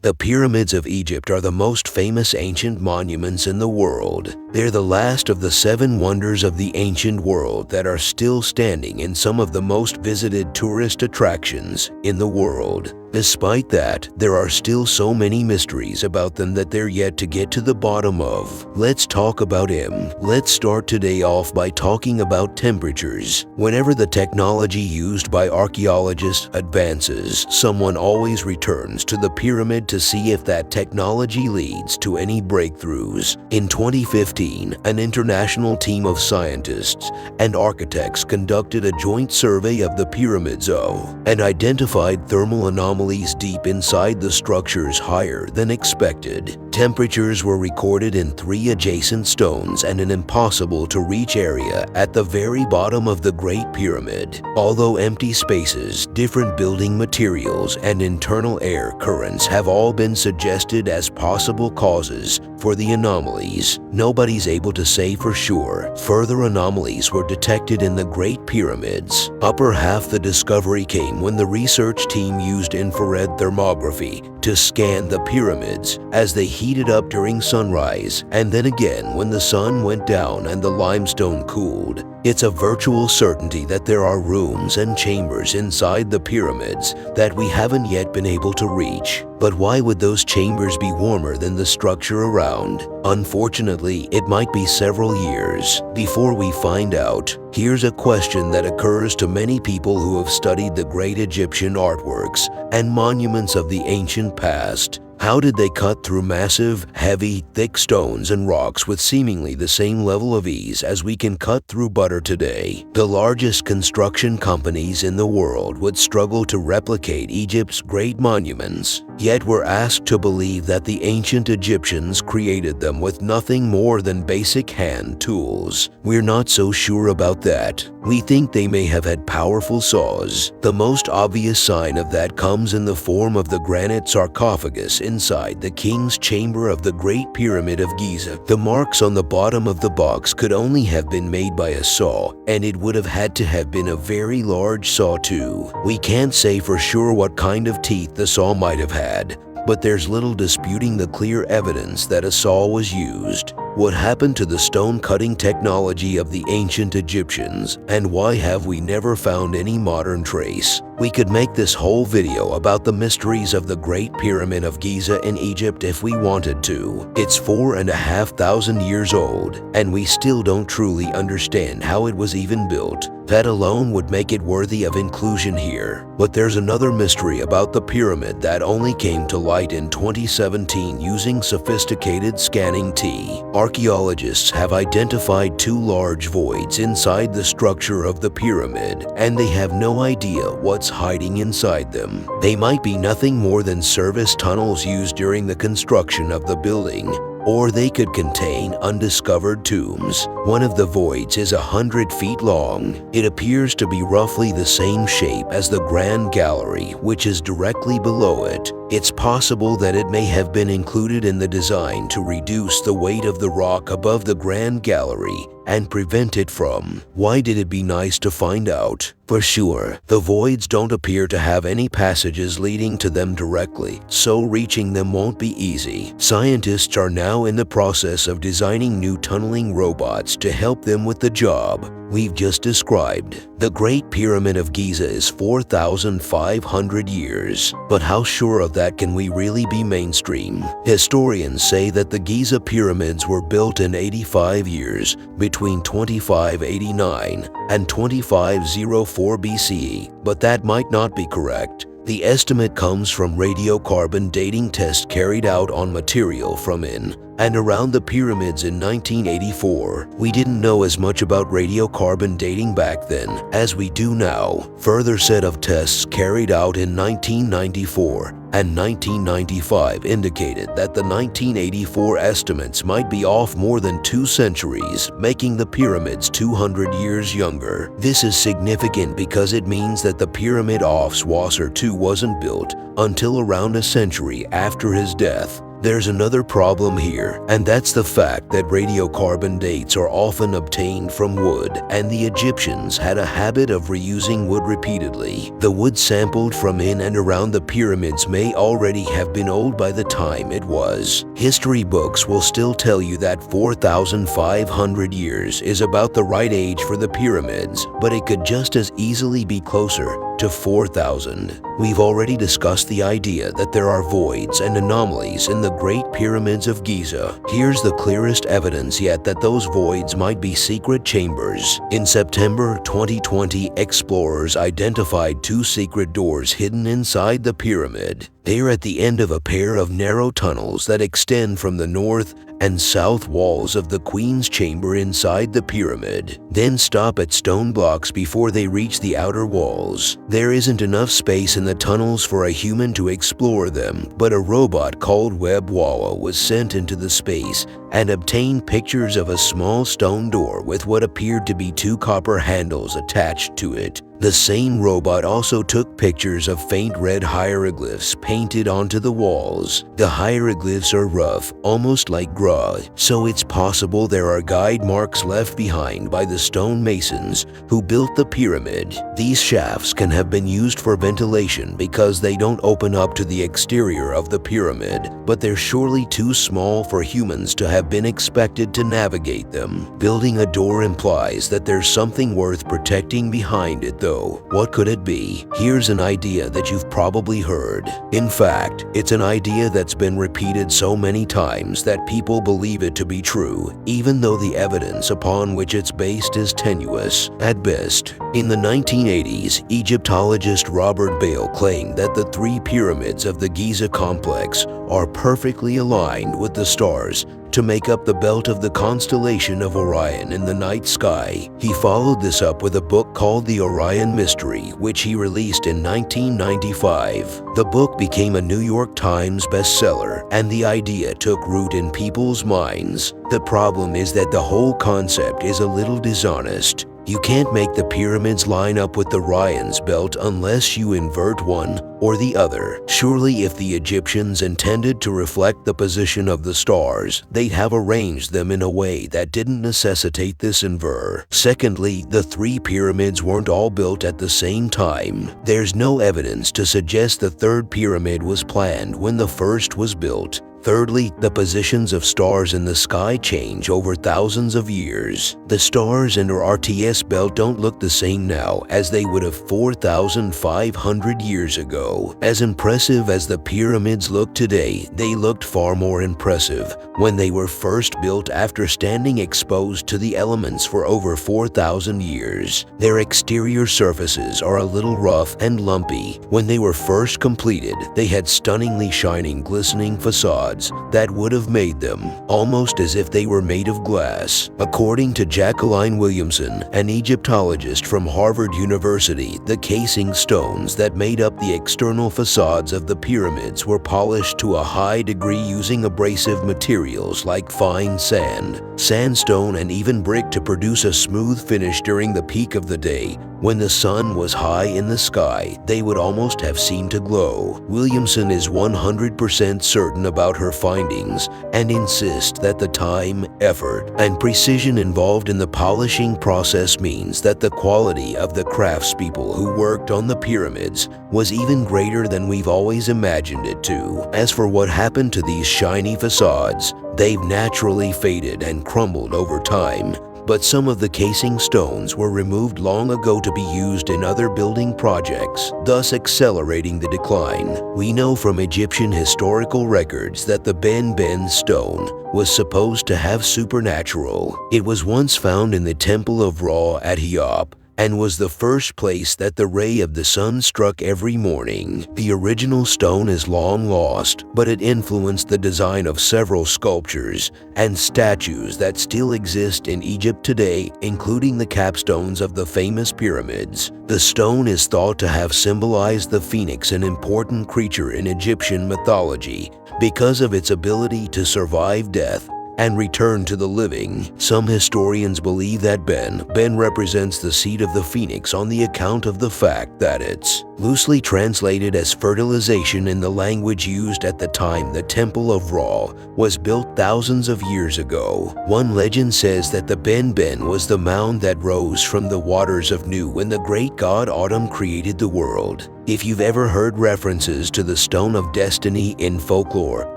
The pyramids of Egypt are the most famous ancient monuments in the world. They're the last of the seven wonders of the ancient world that are still standing in some of the most visited tourist attractions in the world. Despite that, there are still so many mysteries about them that they're yet to get to the bottom of. Let's talk about them. Let's start today off by talking about temperatures. Whenever the technology used by archaeologists advances, someone always returns to the pyramid to see if that technology leads to any breakthroughs. In 2015, an international team of scientists and architects conducted a joint survey of the pyramids and identified thermal anomalies deep inside the structures higher than expected. Temperatures were recorded in 3 adjacent stones and an impossible-to-reach area at the very bottom of the Great Pyramid. Although empty spaces, different building materials, and internal air currents have all been suggested as possible causes for the anomalies, nobody's able to say for sure. Further anomalies were detected in the Great Pyramids. Upper half the discovery came when the research team used infrared thermography to scan the pyramids as they heated up during sunrise, and then again when the sun went down and the limestone cooled. It's a virtual certainty that there are rooms and chambers inside the pyramids that we haven't yet been able to reach. But why would those chambers be warmer than the structure around? Unfortunately, it might be several years before we find out. Here's a question that occurs to many people who have studied the great Egyptian artworks and monuments of the ancient past. How did they cut through massive, heavy, thick stones and rocks with seemingly the same level of ease as we can cut through butter today? The largest construction companies in the world would struggle to replicate Egypt's great monuments, yet we're asked to believe that the ancient Egyptians created them with nothing more than basic hand tools. We're not so sure about that. We think they may have had powerful saws. The most obvious sign of that comes in the form of the granite sarcophagus inside the king's chamber of the Great Pyramid of Giza. The marks on the bottom of the box could only have been made by a saw, and it would have had to have been a very large saw too. We can't say for sure what kind of teeth the saw might have had, but there's little disputing the clear evidence that a saw was used. What happened to the stone-cutting technology of the ancient Egyptians, and why have we never found any modern trace? We could make this whole video about the mysteries of the Great Pyramid of Giza in Egypt if we wanted to. It's 4,500 years old, and we still don't truly understand how it was even built. That alone would make it worthy of inclusion here. But there's another mystery about the pyramid that only came to light in 2017 using sophisticated scanning T. Archaeologists have identified 2 large voids inside the structure of the pyramid, and they have no idea what's hiding inside them. They might be nothing more than service tunnels used during the construction of the building, or they could contain undiscovered tombs. One of the voids is 100 feet long. It appears to be roughly the same shape as the Grand Gallery, which is directly below it. It's possible that it may have been included in the design to reduce the weight of the rock above the Grand Gallery and prevent it from. Why did it be nice to find out? For sure, the voids don't appear to have any passages leading to them directly, so reaching them won't be easy. Scientists are now in the process of designing new tunneling robots to help them with the job we've just described. The Great Pyramid of Giza is 4,500 years, but how sure of that can we really be mainstream? Historians say that the Giza pyramids were built in 85 years, between 2589 and 2504 BCE, but that might not be correct. The estimate comes from radiocarbon dating tests carried out on material from in and around the pyramids in 1984. We didn't know as much about radiocarbon dating back then as we do now. Further set of tests carried out in 1994 and 1995 indicated that the 1984 estimates might be off more than 2 centuries, making the pyramids 200 years younger. This is significant because it means that the pyramid of Swassar II wasn't built until around a century after his death. There's another problem here, and that's the fact that radiocarbon dates are often obtained from wood, and the Egyptians had a habit of reusing wood repeatedly. The wood sampled from in and around the pyramids may already have been old by the time it was. History books will still tell you that 4,500 years is about the right age for the pyramids, but it could just as easily be closer to 4,000. We've already discussed the idea that there are voids and anomalies in the Great Pyramids of Giza. Here's the clearest evidence yet that those voids might be secret chambers. In September 2020, explorers identified two secret doors hidden inside the pyramid. They're at the end of a pair of narrow tunnels that extend from the north and south walls of the Queen's Chamber inside the pyramid, then stop at stone blocks before they reach the outer walls. There isn't enough space in the tunnels for a human to explore them, but a robot called Web Walla was sent into the space and obtained pictures of a small stone door with what appeared to be two copper handles attached to it. The same robot also took pictures of faint red hieroglyphs painted onto the walls. The hieroglyphs are rough, almost like Gra, so it's possible there are guide marks left behind by the stone masons who built the pyramid. These shafts can have been used for ventilation because they don't open up to the exterior of the pyramid, but they're surely too small for humans to have been expected to navigate them. Building a door implies that there's something worth protecting behind it though. What could it be? Here's an idea that you've probably heard. In fact, it's an idea that's been repeated so many times that people believe it to be true, even though the evidence upon which it's based is tenuous at best. In the 1980s, Egyptologist Robert Bale claimed that the three pyramids of the Giza complex are perfectly aligned with the stars to make up the belt of the constellation of Orion in the night sky. He followed this up with a book called The Orion Mystery, which he released in 1995. The book became a New York Times bestseller, and the idea took root in people's minds. The problem is that the whole concept is a little dishonest. You can't make the pyramids line up with the Orion's belt unless you invert one or the other. Surely if the Egyptians intended to reflect the position of the stars, they'd have arranged them in a way that didn't necessitate this invert. Secondly, the three pyramids weren't all built at the same time. There's no evidence to suggest the third pyramid was planned when the first was built. Thirdly, the positions of stars in the sky change over thousands of years. The stars in our RTS belt don't look the same now as they would have 4,500 years ago. As impressive as the pyramids look today, they looked far more impressive when they were first built after standing exposed to the elements for over 4,000 years. Their exterior surfaces are a little rough and lumpy. When they were first completed, they had stunningly shining, glistening facades that would have made them almost as if they were made of glass. According to Jacqueline Williamson, an Egyptologist from Harvard University, the casing stones that made up the external facades of the pyramids were polished to a high degree using abrasive materials like fine sand, sandstone, and even brick to produce a smooth finish during the peak of the day. When the sun was high in the sky, they would almost have seemed to glow. Williamson is 100% certain about her findings and insists that the time, effort, and precision involved in the polishing process means that the quality of the craftspeople who worked on the pyramids was even greater than we've always imagined it to. As for what happened to these shiny facades, they've naturally faded and crumbled over time. But some of the casing stones were removed long ago to be used in other building projects, thus accelerating the decline. We know from Egyptian historical records that the Ben Ben stone was supposed to have supernatural. It was once found in the Temple of Ra at Cheops, and was the first place that the ray of the sun struck every morning. The original stone is long lost, but it influenced the design of several sculptures and statues that still exist in Egypt today, including the capstones of the famous pyramids. The stone is thought to have symbolized the phoenix, an important creature in Egyptian mythology, because of its ability to survive death and return to the living. Some historians believe that Ben represents the seed of the phoenix on the account of the fact that it's loosely translated as fertilization in the language used at the time the Temple of Ra was built thousands of years ago. One legend says that the Ben was the mound that rose from the waters of Nu when the great god Autumn created the world. If you've ever heard references to the Stone of Destiny in folklore,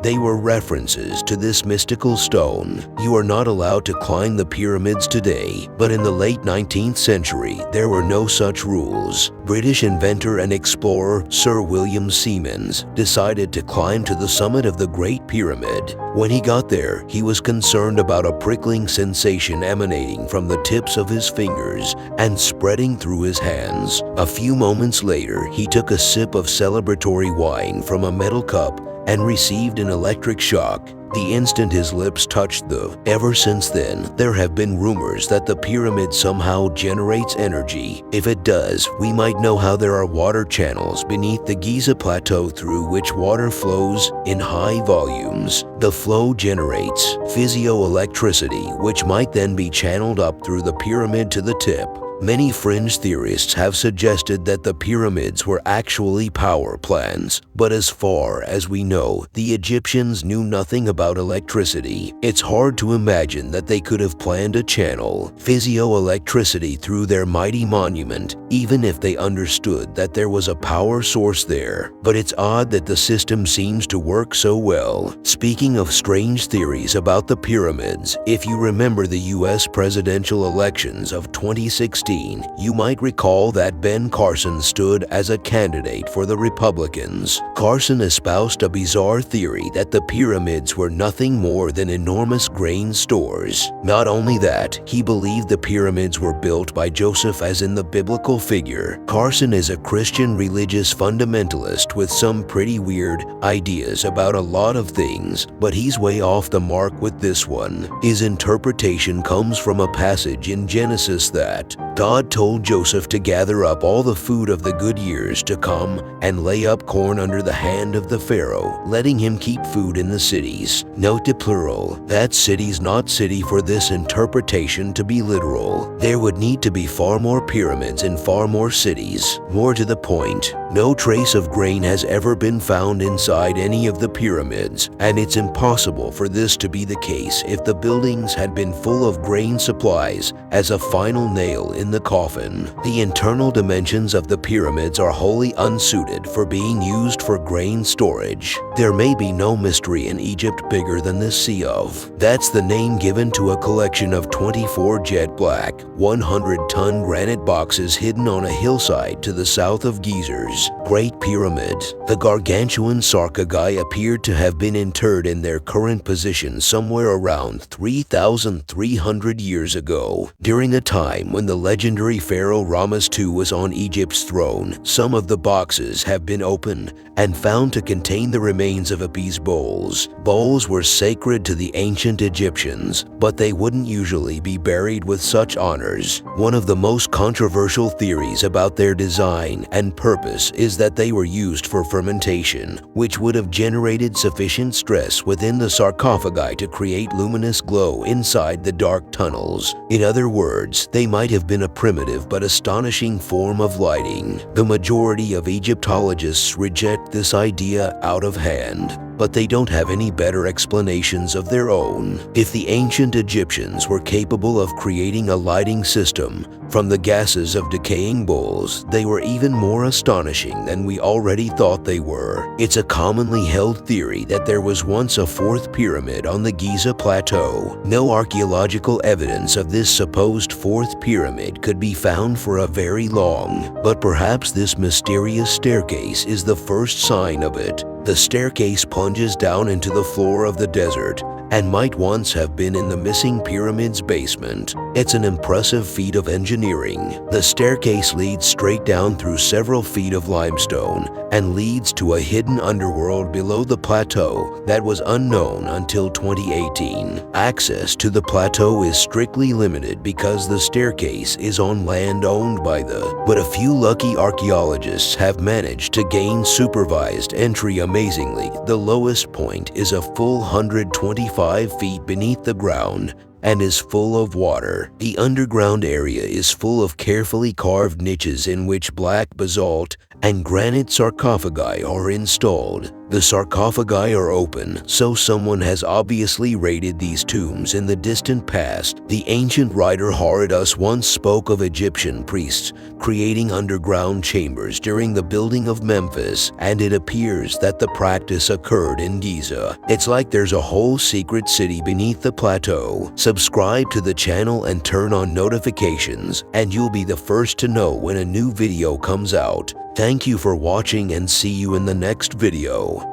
they were references to this mystical stone. You are not allowed to climb the pyramids today, but in the late 19th century, there were no such rules. British inventor and explorer Sir William Siemens decided to climb to the summit of the Great Pyramid. When he got there, he was concerned about a prickling sensation emanating from the tips of his fingers and spreading through his hands. A few moments later, he took a sip of celebratory wine from a metal cup and received an electric shock. The instant his lips touched the. Ever since then, there have been rumors that the pyramid somehow generates energy. If it does, we might know how there are water channels beneath the Giza Plateau through which water flows in high volumes. The flow generates physioelectricity, which might then be channeled up through the pyramid to the tip. Many fringe theorists have suggested that the pyramids were actually power plants, but as far as we know, the Egyptians knew nothing about electricity. It's hard to imagine that they could have planned a channel physioelectricity through their mighty monument, even if they understood that there was a power source there. But it's odd that the system seems to work so well. Speaking of strange theories about the pyramids, if you remember the US presidential elections of 2016, you might recall that Ben Carson stood as a candidate for the Republicans. Carson espoused a bizarre theory that the pyramids were nothing more than enormous grain stores. Not only that, he believed the pyramids were built by Joseph as in the biblical figure. Carson is a Christian religious fundamentalist with some pretty weird ideas about a lot of things, but he's way off the mark with this one. His interpretation comes from a passage in Genesis that God told Joseph to gather up all the food of the good years to come and lay up corn under the hand of the Pharaoh, letting him keep food in the cities. Note the plural. That city's not city for this interpretation to be literal. There would need to be far more pyramids in far more cities. More to the point, no trace of grain has ever been found inside any of the pyramids, and it's impossible for this to be the case if the buildings had been full of grain supplies as a final nail in the coffin. The internal dimensions of the pyramids are wholly unsuited for being used for grain storage. There may be no mystery in Egypt bigger than the Sea of. That's the name given to a collection of 24 jet black, 100-ton granite boxes hidden on a hillside to the south of Gizer's Great Pyramid. The gargantuan sarcophagi appeared to have been interred in their current position somewhere around 3,300 years ago. During a time when the legendary pharaoh Ramses II was on Egypt's throne, some of the boxes have been opened and found to contain the remains of Apis bowls. Bowls were sacred to the ancient Egyptians, but they wouldn't usually be buried with such honors. One of the most controversial theories about their design and purpose is that they were used for fermentation, which would have generated sufficient stress within the sarcophagi to create luminous glow inside the dark tunnels. In other words, they might have been a primitive but astonishing form of lighting. The majority of Egyptologists reject this idea out of hand, but they don't have any better explanations of their own. If the ancient Egyptians were capable of creating a lighting system from the gases of decaying bowls, they were even more astonishing than we already thought they were. It's a commonly held theory that there was once a fourth pyramid on the Giza Plateau. No archaeological evidence of this supposed fourth pyramid could be found for a very long, but perhaps this mysterious staircase is the first sign of it. The staircase plunges down into the floor of the desert and might once have been in the missing pyramid's basement. It's an impressive feat of engineering. The staircase leads straight down through several feet of limestone and leads to a hidden underworld below the plateau that was unknown until 2018. Access to the plateau is strictly limited because the staircase is on land owned by but a few lucky archaeologists have managed to gain supervised entry. Amazingly, the lowest point is a full 125 5 feet beneath the ground and is full of water. The underground area is full of carefully carved niches in which black basalt and granite sarcophagi are installed. The sarcophagi are open, so someone has obviously raided these tombs in the distant past. The ancient writer Herodotus once spoke of Egyptian priests creating underground chambers during the building of Memphis, and it appears that the practice occurred in Giza. It's like there's a whole secret city beneath the plateau. Subscribe to the channel and turn on notifications, and you'll be the first to know when a new video comes out. Thank you for watching and see you in the next video.